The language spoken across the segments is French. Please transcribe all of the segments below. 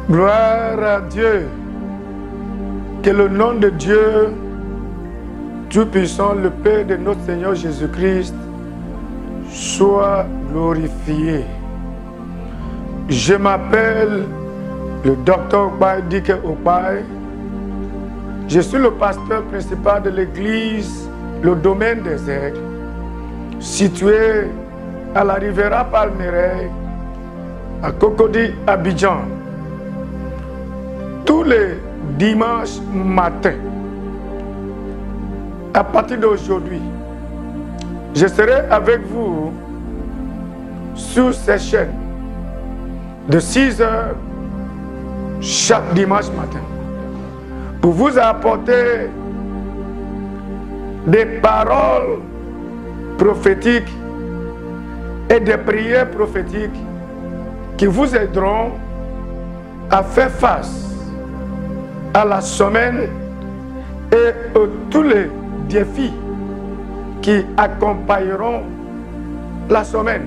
Gloire à Dieu. Que le nom de Dieu Tout-Puissant, le Père de notre Seigneur Jésus-Christ, soit glorifié. Je m'appelle le docteur Okpaï Dike Okpaï. Je suis le pasteur principal de l'église, le domaine des Aigles, situé à la Riviera Palmeraie, à Cocody, Abidjan. Tous les dimanches matins, à partir d'aujourd'hui, je serai avec vous sur ces chaînes de 6 heures chaque dimanche matin pour vous apporter des paroles prophétiques et des prières prophétiques qui vous aideront à faire face à la semaine et à tous les défis qui accompagneront la semaine.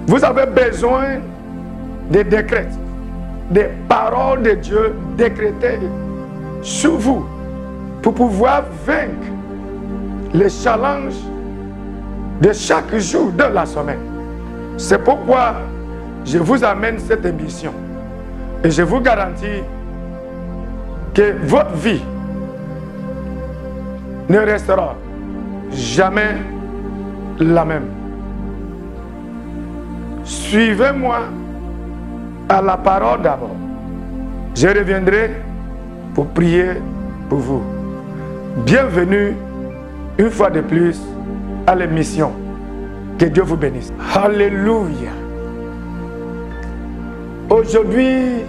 Vous avez besoin des décrets, des paroles de Dieu décrétées sur vous pour pouvoir vaincre les challenges de chaque jour de la semaine. C'est pourquoi je vous amène cette émission et je vous garantis que votre vie ne restera jamais la même. Suivez-moi à la parole d'abord. Je reviendrai pour prier pour vous. Bienvenue une fois de plus à l'émission. Que Dieu vous bénisse. Alléluia. Aujourd'hui,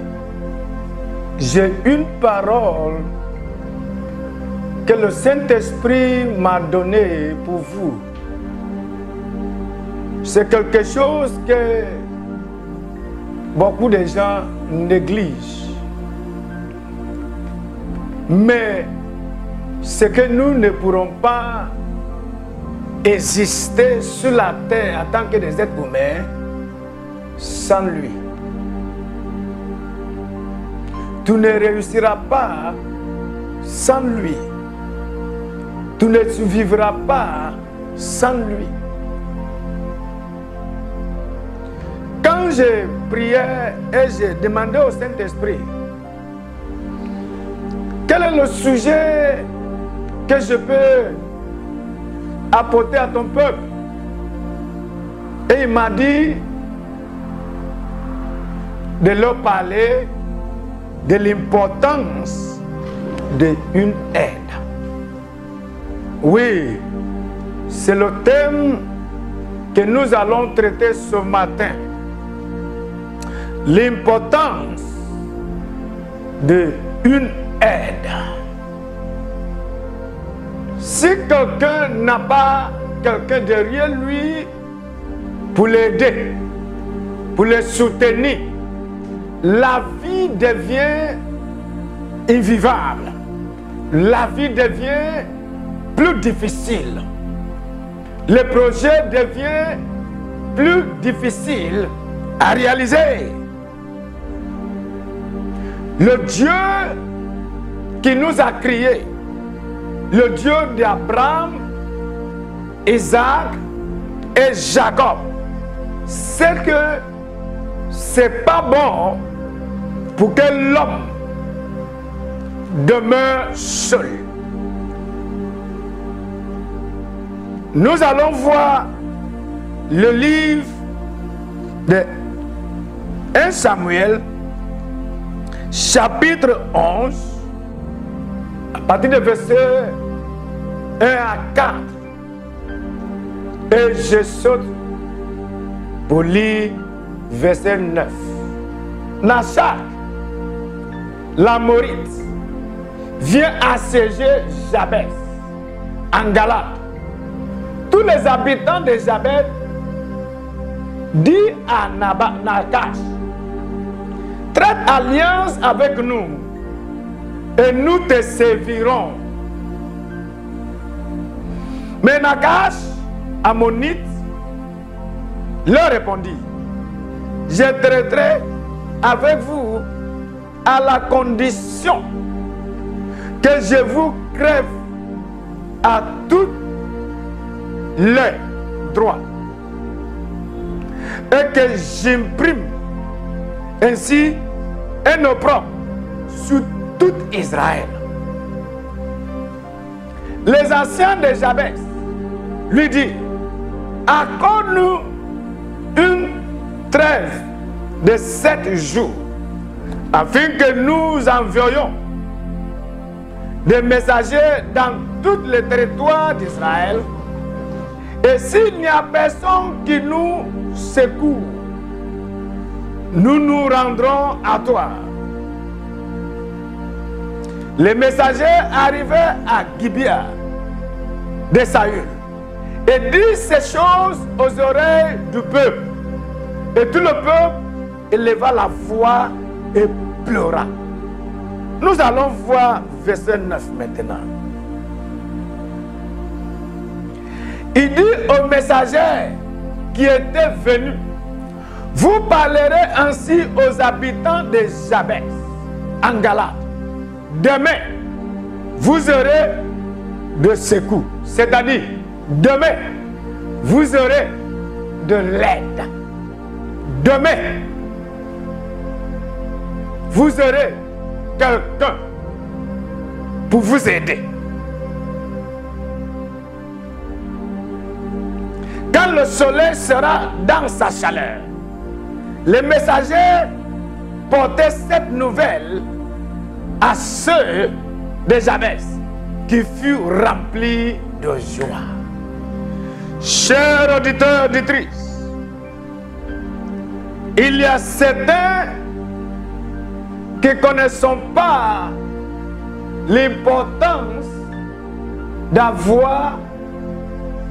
j'ai une parole que le Saint-Esprit m'a donnée pour vous. C'est quelque chose que beaucoup de gens négligent. Mais c'est que nous ne pourrons pas exister sur la terre en tant que des êtres humains sans lui. Tu ne réussiras pas sans lui. Tu ne survivras pas sans lui. Quand je priais et j'ai demandé au Saint-Esprit quel est le sujet que je peux apporter à ton peuple, et il m'a dit de leur parler de l'importance d'une aide. Oui, c'est le thème que nous allons traiter ce matin. L'importance d'une aide. Si quelqu'un n'a pas quelqu'un derrière lui pour l'aider, pour le soutenir, la vie devient invivable. La vie devient plus difficile. Le projet devient plus difficile à réaliser. Le Dieu qui nous a créés, le Dieu d'Abraham, Isaac et Jacob, c'est que c'est pas bon pour que l'homme demeure seul. Nous allons voir le livre de 1 Samuel, chapitre 11, à partir du verset 1 à 4. Et je saute pour lire verset 9. Nassar, l'Amorite, vient assiéger Jabès en Galade. Tous les habitants de Jabès disent à Nakash: traite alliance avec nous et nous te servirons. Mais Nakash, Ammonite, leur répondit: je traiterai avec vous à la condition que je vous crève à tous les droits et que j'imprime ainsi un opprobre sur tout Israël. Les anciens de Jabès lui disent: accorde-nous une trêve de 7 jours afin que nous envoyions des messagers dans tous les territoires d'Israël. Et s'il n'y a personne qui nous secoue, nous nous rendrons à toi. Les messagers arrivaient à Gibea de Saül et disent ces choses aux oreilles du peuple. Et tout le peuple éleva la voix et pleura. Nous allons voir verset 9 maintenant. Il dit aux messagers qui étaient venus: vous parlerez ainsi aux habitants de Jabès en Galade. Demain, vous aurez de secours. C'est-à-dire, demain, vous aurez de l'aide. Demain, vous aurez quelqu'un pour vous aider. Quand le soleil sera dans sa chaleur, les messagers portaient cette nouvelle à ceux de Jabès qui furent remplis de joie. Chers auditeurs, auditrices, il y a certains qui ne connaissent pas l'importance d'avoir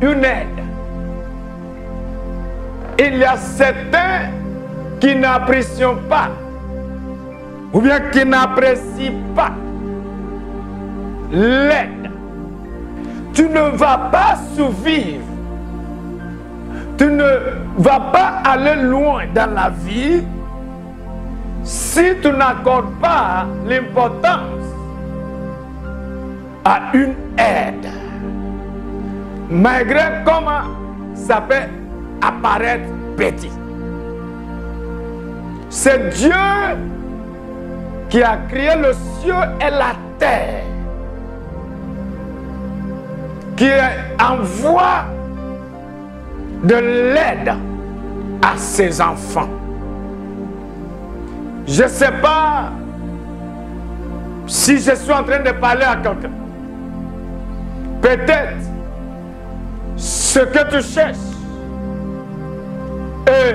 une aide. Il y a certains qui n'apprécient pas ou bien qui n'apprécient pas l'aide. Tu ne vas pas survivre. Tu ne vas pas aller loin dans la vie si tu n'accordes pas l'importance à une aide. Malgré comment ça peut apparaître petit. C'est Dieu qui a créé le ciel et la terre, qui envoie de l'aide à ses enfants. Je ne sais pas si je suis en train de parler à quelqu'un. Peut-être ce que tu cherches et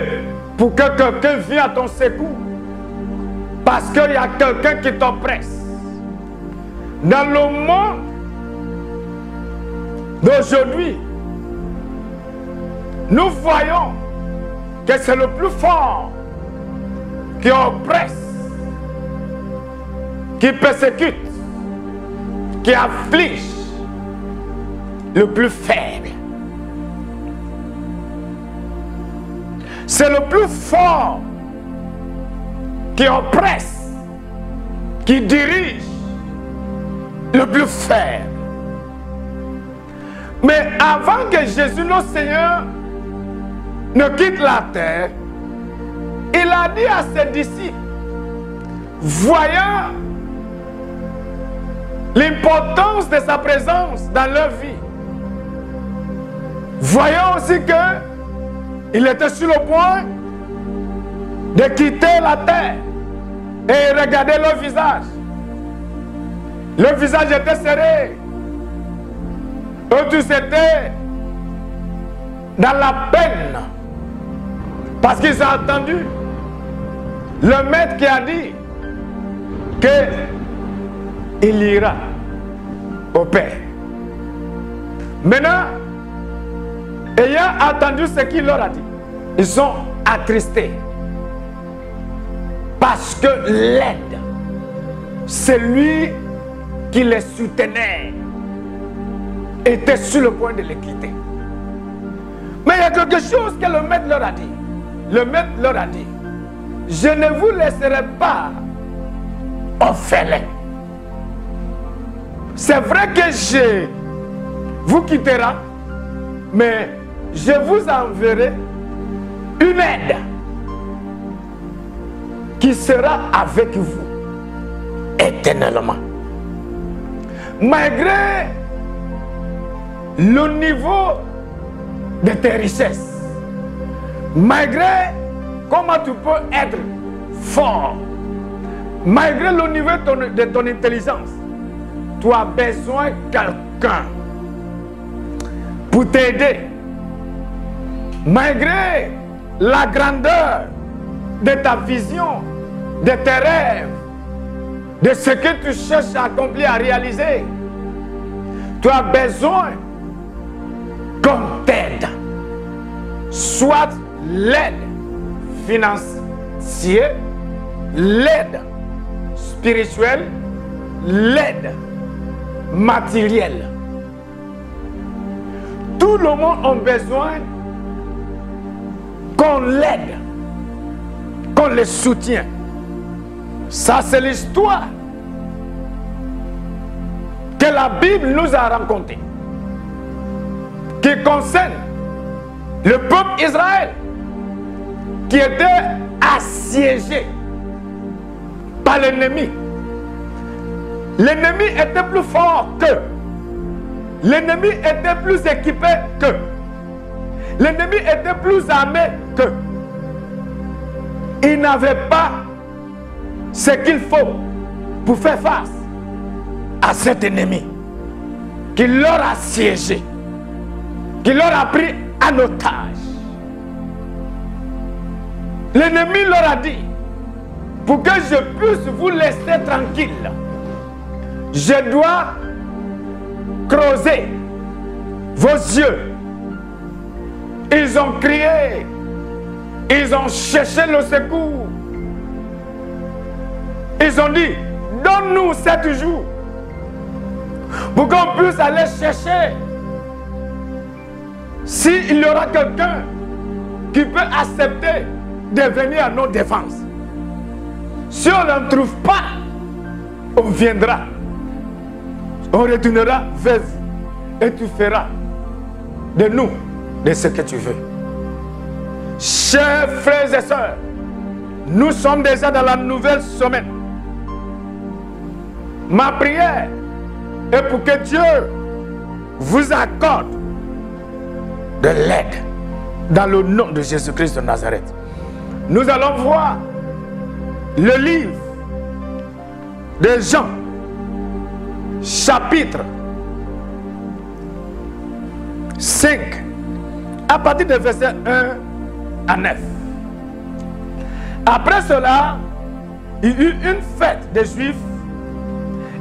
pour que quelqu'un vienne à ton secours, parce qu'il y a quelqu'un qui t'oppresse. Dans le monde d'aujourd'hui, nous voyons que c'est le plus fort qui oppresse, qui persécute, qui afflige le plus faible. C'est le plus fort qui oppresse, qui dirige le plus faible. Mais avant que Jésus, notre Seigneur, ne quitte la terre, il a dit à ses disciples, voyant l'importance de sa présence dans leur vie, voyant aussi que il était sur le point de quitter la terre et regarder leur visage. Le visage était serré. Eux tous étaient dans la peine parce qu'ils ont entendu le maître qui a dit qu'il ira au Père. Maintenant, ayant entendu ce qu'il leur a dit, ils sont attristés parce que l'aide, c'est lui qui les soutenait, était sur le point de les quitter. Mais il y a quelque chose que le maître leur a dit. Le maître leur a dit, je ne vous laisserai pas orphelins. C'est vrai que je vous quitterai, mais je vous enverrai une aide qui sera avec vous éternellement. Malgré le niveau de tes richesses, malgré comment tu peux être fort, malgré le niveau de ton intelligence, tu as besoin de quelqu'un pour t'aider. Malgré la grandeur de ta vision, de tes rêves, de ce que tu cherches à accomplir, à réaliser, tu as besoin qu'on t'aide. Soit l'aide financière, l'aide spirituelle, l'aide matérielle. Tout le monde a besoin qu'on l'aide, qu'on les soutient. Ça, c'est l'histoire que la Bible nous a racontée, qui concerne le peuple Israël, qui était assiégé par l'ennemi. L'ennemi était plus fort qu'eux. L'ennemi était plus équipé qu'eux. L'ennemi était plus armé qu'eux. Il n'avait pas ce qu'il faut pour faire face à cet ennemi qui leur a assiégé, qui leur a pris en otage. L'ennemi leur a dit, pour que je puisse vous laisser tranquille, je dois creuser vos yeux. Ils ont crié, ils ont cherché le secours. Ils ont dit, donne-nous 7 jours pour qu'on puisse aller chercher s'il y aura quelqu'un qui peut accepter de venir à nos défenses. Si on n'en trouve pas, on viendra. On retournera vers vous et tu feras de nous de ce que tu veux. Chers frères et sœurs, nous sommes déjà dans la nouvelle semaine. Ma prière est pour que Dieu vous accorde de l'aide dans le nom de Jésus-Christ de Nazareth. Nous allons voir le livre de Jean, chapitre 5, à partir de verset 1 à 9. Après cela, il y eut une fête des Juifs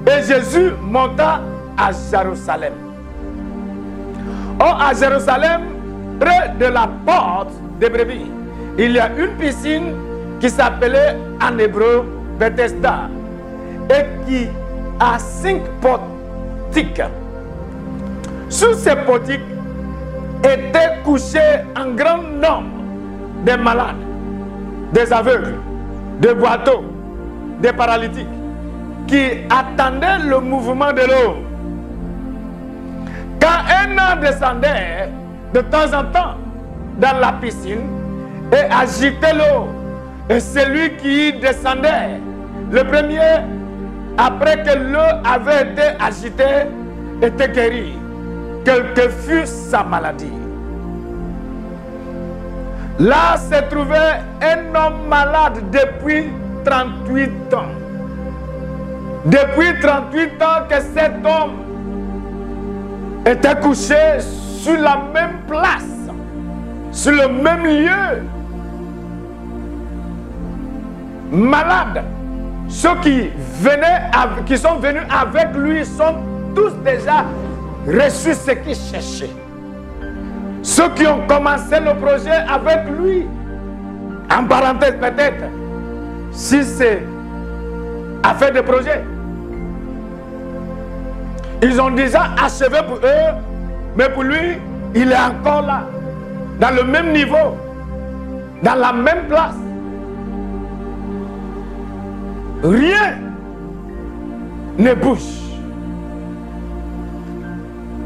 et Jésus monta à Jérusalem. Or, à Jérusalem, près de la porte des brebis, il y a une piscine qui s'appelait en hébreu Bethesda et qui a 5 portiques. Sous ces portiques étaient couchés un grand nombre de malades, des aveugles, des boiteux, des paralytiques, qui attendaient le mouvement de l'eau. Quand un homme descendait de temps en temps dans la piscine et agitait l'eau, et celui qui y descendait, le premier, après que l'eau avait été agitée, était guéri, quelle que fût sa maladie. Là se trouvait un homme malade depuis 38 ans. Depuis 38 ans que cet homme était couché sur la même place, sur le même lieu. Malade. Ceux qui sont venus avec lui sont tous déjà reçu ce qu'il cherchait. Ceux qui ont commencé le projet avec lui, en parenthèse peut-être, si c'est affaire de projet, ils ont déjà achevé pour eux, mais pour lui, il est encore là, dans le même niveau, dans la même place. rien ne bouge.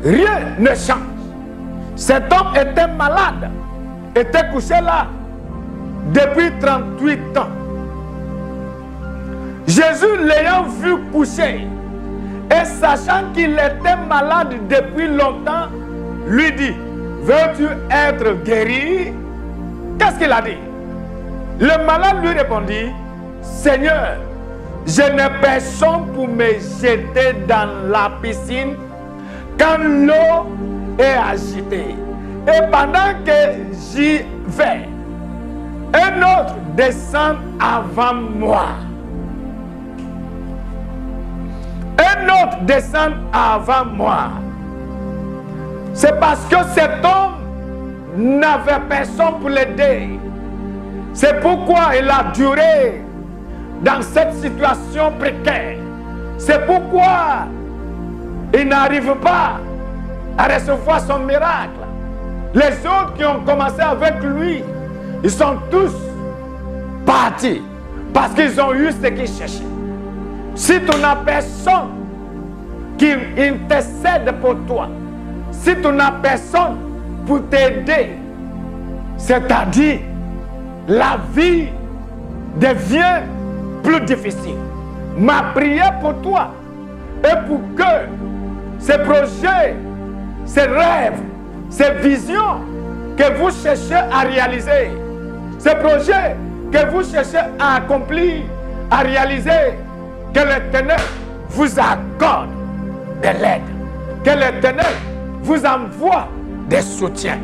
Rien ne change. Cet homme était malade, était couché là depuis 38 ans. Jésus l'ayant vu coucher et sachant qu'il était malade depuis longtemps, lui dit, veux-tu être guéri? Qu'est-ce qu'il a dit? Le malade lui répondit, Seigneur, je n'ai personne pour me jeter dans la piscine quand l'eau est agitée. Et pendant que j'y vais, un autre descend avant moi. Un autre descend avant moi. C'est parce que cet homme n'avait personne pour l'aider. C'est pourquoi il a duré dans cette situation précaire. C'est pourquoi il n'arrive pas à recevoir son miracle. Les autres qui ont commencé avec lui, ils sont tous partis parce qu'ils ont eu ce qu'ils cherchaient. Si tu n'as personne qui intercède pour toi, si tu n'as personne pour t'aider, c'est-à-dire la vie devient plus difficile. Ma prière pour toi est pour que ces projets, ces rêves, ces visions que vous cherchez à réaliser, ces projets que vous cherchez à accomplir, à réaliser, que l'Éternel vous accorde de l'aide, que l'Éternel vous envoie des soutiens,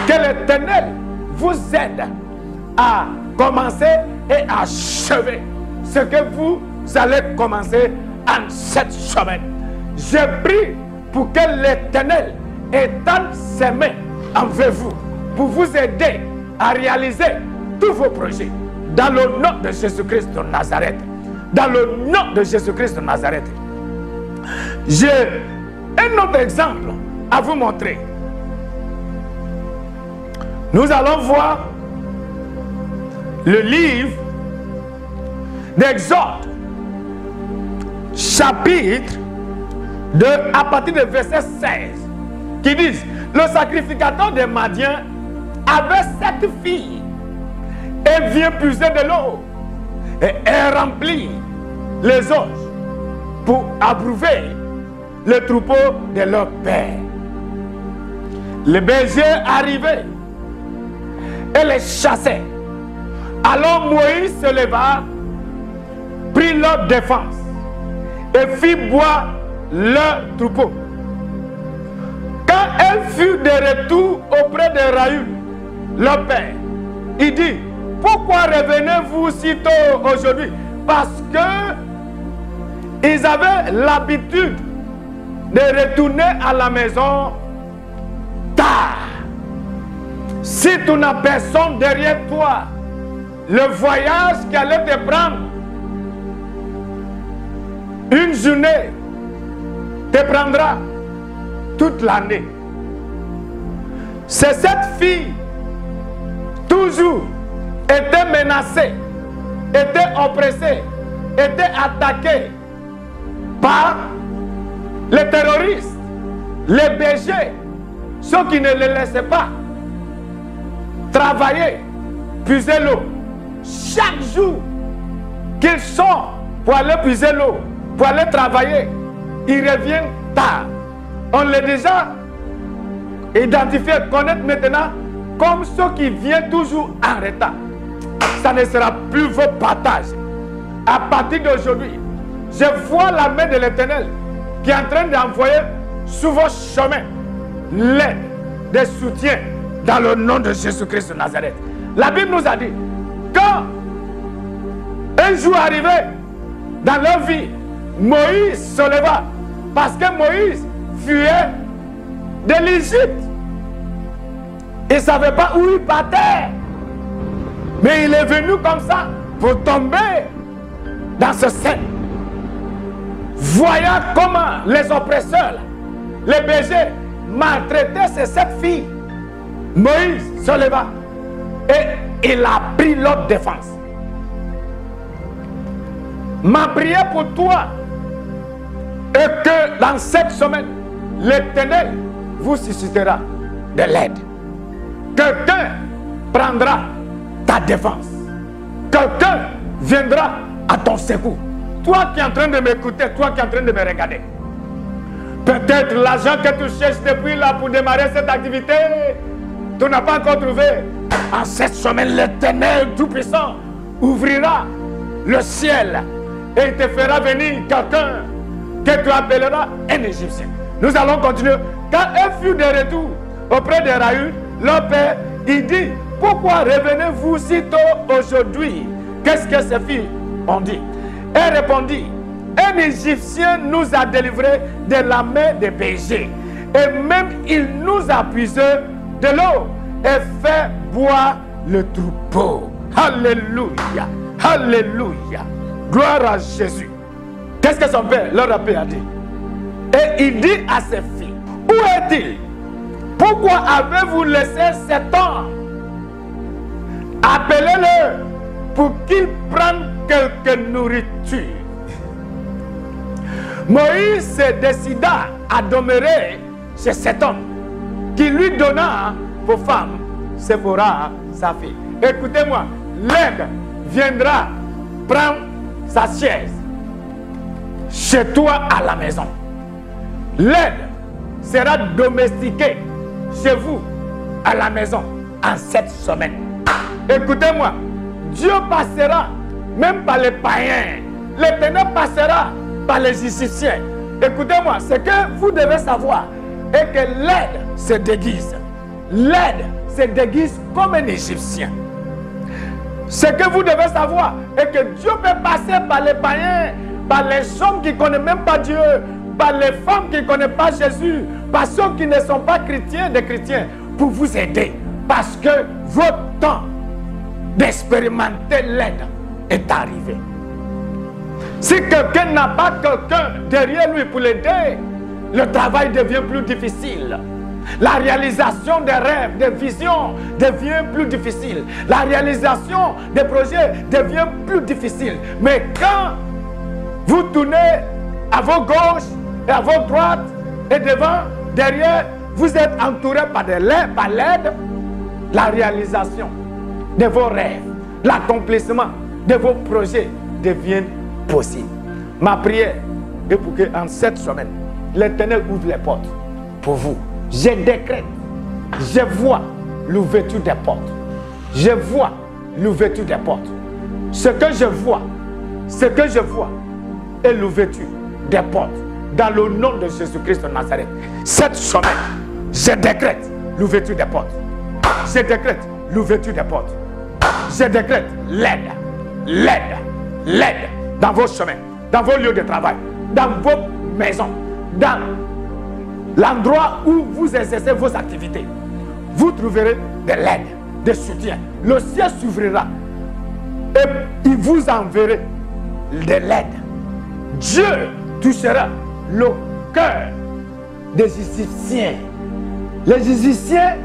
que l'Éternel vous aide à commencer et à achever ce que vous allez commencer en cette semaine. Je prie pour que l'Éternel étende ses mains envers vous pour vous aider à réaliser tous vos projets. Dans le nom de Jésus-Christ de Nazareth. Dans le nom de Jésus-Christ de Nazareth. J'ai un autre exemple à vous montrer. Nous allons voir le livre d'Exode, chapitre 2, à partir du verset 16, qui dit, le sacrificateur de Madian avait 7 filles et vient puiser de l'eau et elle remplit les eaux pour abreuver le troupeau de leur père. Les bergers arrivaient et les chassaient. Alors Moïse se leva, prit leur défense et fit boire leur troupeau. Quand elle fut de retour auprès de Raül, leur père, il dit, pourquoi revenez-vous si tôt aujourd'hui? Parce que ils avaient l'habitude de retourner à la maison tard. Si tu n'as personne derrière toi, le voyage qui allait te prendre une journée te prendra toute l'année. C'est cette fille toujours était menacée, était oppressée, était attaquée par les terroristes, les bergers, ceux qui ne les laissaient pas travailler, puiser l'eau. Chaque jour qu'ils sont pour aller puiser l'eau, pour aller travailler, ils reviennent tard. On les déjà identifié, connaître maintenant comme ceux qui viennent toujours en retard. Ça ne sera plus vos partages. À partir d'aujourd'hui, je vois la main de l'Éternel qui est en train d'envoyer sur vos chemins l'aide, des soutiens dans le nom de Jésus-Christ de Nazareth. La Bible nous a dit, quand un jour arrivé dans leur vie, Moïse se leva parce que Moïse fuyait de l'Égypte. Il ne savait pas où il partait. Mais il est venu comme ça pour tomber dans ce scène. Voyant comment les oppresseurs, les bergers, maltraitaient ces 7 filles, Moïse se leva et il a pris leur défense. Ma prière pour toi est que dans cette semaine, l'Éternel vous suscitera de l'aide. Quelqu'un prendra ta défense. Quelqu'un viendra à ton secours. Toi qui es en train de m'écouter, toi qui es en train de me regarder. Peut-être l'argent que tu cherches depuis là pour démarrer cette activité, tu n'as pas encore trouvé. En cette semaine, l'Éternel Tout-Puissant ouvrira le ciel et il te fera venir quelqu'un que tu appelleras un Égyptien. Nous allons continuer. Quand eux furent de retour auprès de Raül, leur père, il dit, pourquoi revenez-vous si tôt aujourd'hui? Qu'est-ce que ces filles ont dit? Elle répondit, un Égyptien nous a délivrés de la main des bergers. Et même il nous a puisé de l'eau et fait boire le troupeau. Alléluia. Alléluia. Gloire à Jésus. Qu'est-ce que son père, leur père, a dit? Et il dit à ses filles, où est-il? Pourquoi avez-vous laissé cet homme? Appelez-le pour qu'il prenne quelque nourriture. Moïse se décida à demeurer chez cet homme qui lui donna pour femme Séphora, sa fille. Écoutez-moi, l'aide viendra prendre sa chaise chez toi à la maison. L'aide sera domestiquée chez vous à la maison en cette semaine. Écoutez-moi, Dieu passera même par les païens. L'Éternel passera par les Égyptiens. Écoutez-moi, ce que vous devez savoir est que l'aide se déguise. L'aide se déguise comme un Égyptien. Ce que vous devez savoir est que Dieu peut passer par les païens, par les hommes qui ne connaissent même pas Dieu, par les femmes qui ne connaissent pas Jésus, par ceux qui ne sont pas chrétiens, des chrétiens, pour vous aider. Parce que votre temps d'expérimenter l'aide est arrivé. Si quelqu'un n'a pas quelqu'un derrière lui pour l'aider, le travail devient plus difficile. La réalisation des rêves, des visions devient plus difficile. La réalisation des projets devient plus difficile. Mais quand vous tournez à vos gauches et à vos droites et devant, derrière, vous êtes entouré par l'aide, la réalisation de vos rêves, l'accomplissement de vos projets devient possible. Ma prière est pour qu'en cette semaine, l'Éternel ouvre les portes pour vous. Je décrète, je vois l'ouverture des portes. Je vois l'ouverture des portes. Ce que je vois est l'ouverture des portes dans le nom de Jésus-Christ de Nazareth. Cette semaine, je décrète l'ouverture des portes. Je décrète l'ouverture des portes. Je décrète l'aide, l'aide, l'aide dans vos chemins, dans vos lieux de travail, dans vos maisons, dans l'endroit où vous exercez vos activités. Vous trouverez de l'aide, de soutien. Le ciel s'ouvrira et il vous enverra de l'aide. Dieu touchera le cœur des Égyptiens. Les Égyptiens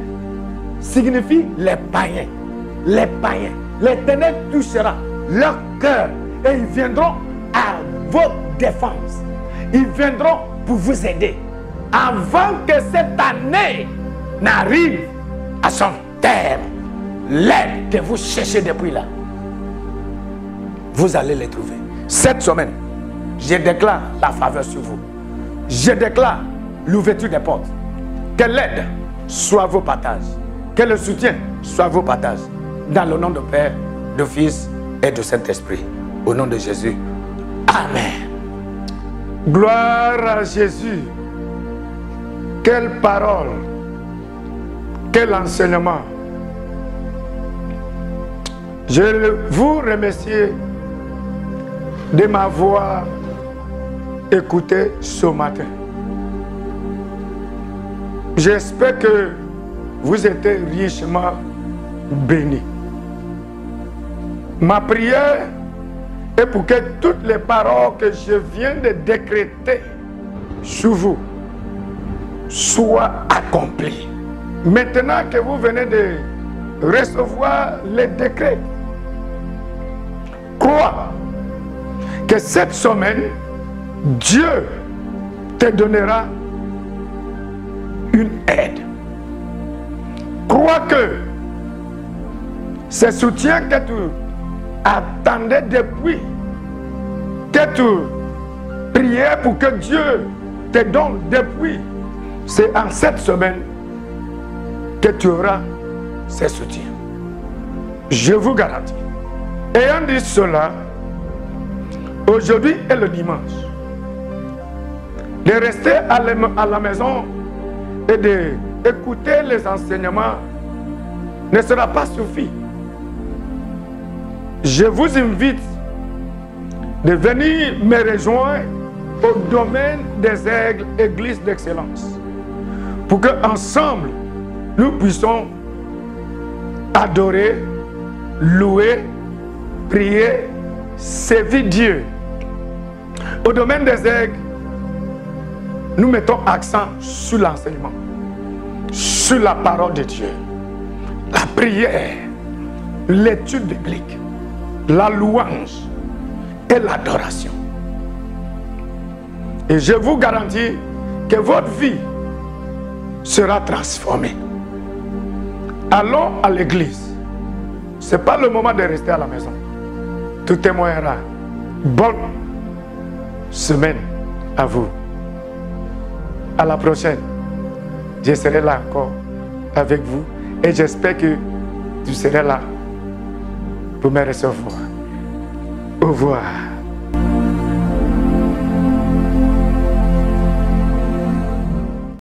signifient les païens. Les païens. L'Éternel touchera leur cœur et ils viendront à votre défense. Ils viendront pour vous aider. Avant que cette année n'arrive à son terme, l'aide que vous cherchez depuis là, vous allez les trouver. Cette semaine, je déclare la faveur sur vous. Je déclare l'ouverture des portes. Que l'aide soit vos partages. Que le soutien soit vos partages. Dans le nom du Père, du Fils et du Saint-Esprit. Au nom de Jésus. Amen. Gloire à Jésus. Quelle parole. Quel enseignement. Je vous remercie de m'avoir écouté ce matin. J'espère que vous êtes richement bénis. Ma prière est pour que toutes les paroles que je viens de décréter sur vous soient accomplies. Maintenant que vous venez de recevoir les décrets, crois que que cette semaine, Dieu te donnera une aide. Crois que ce soutien que tu attendais depuis, que tu priais pour que Dieu te donne depuis, c'est en cette semaine que tu auras ce soutien. Je vous garantis. Ayant dit cela, aujourd'hui est le dimanche. De rester à la maison et d'écouter les enseignements ne sera pas suffi. Je vous invite de venir me rejoindre au domaine des Aigles, Église d'Excellence, pour que ensemble nous puissions adorer, louer, prier, servir Dieu. Au domaine des Aigles, nous mettons accent sur l'enseignement, sur la parole de Dieu, la prière, l'étude biblique, la louange et l'adoration. Et je vous garantis que votre vie sera transformée. Allons à l'église. Ce n'est pas le moment de rester à la maison. Tout témoignera. Bonne semaine à vous. À la prochaine. Je serai là encore avec vous. Et j'espère que tu seras là pour me recevoir. Au revoir.